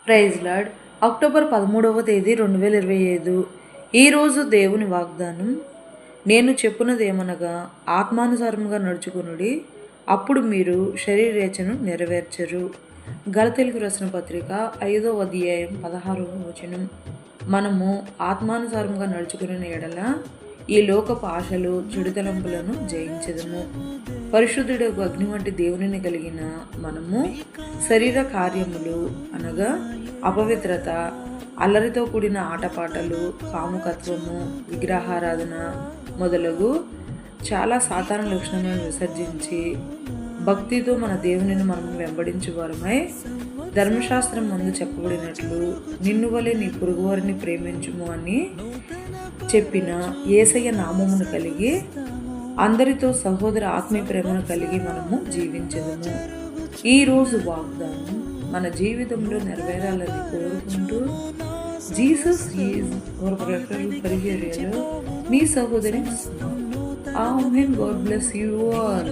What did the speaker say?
Praise lord. October 13వ తేదీ 2025. ఈరోజు దేవుని వాగ్దానం, నేను చెప్పునదేమనగా ఆత్మానుసారముగా నడుచుకొనుడి, అప్పుడు మీరు శరీరేచ్ఛను నెరవేర్చరు. గలతీయులకు రాసిన పత్రిక 5వ అధ్యాయం 16వ వచనం. మనము ఆత్మానుసారముగా నడుచుకునే ఎడల ఈ లోకపు ఆశలు చెడుతలంపులను జయించదము. పరిశుద్ధుడు అగ్ని వంటి దేవునిని కలిగిన మనము శరీర కార్యములు అనగా అపవిత్రత, అల్లరితో కూడిన ఆటపాటలు, కాముకత్వము, విగ్రహారాధన మొదలగు చాలా సాధారణ లక్షణాలను విసర్జించి భక్తితో మన దేవునిని మనం వెంబడించు వారమై, ధర్మశాస్త్రం ముందు చెప్పబడినట్లు నిన్ను వలె నీ పొరుగువారిని ప్రేమించుము అని చెప్పిన యేసయ్య నామమును కలిగి అందరితో సహోదర ఆత్మీయ ప్రేమను కలిగి మనము జీవించదము. ఈరోజు వాగ్దానం మన జీవితంలో నెరవేరాలని కోరుకుంటూ, జీసస్ ఈజ్ అవర్ ప్రిఫరబుల్ పరిచర్యలో మీ సహోదరి. Amen. God bless you all.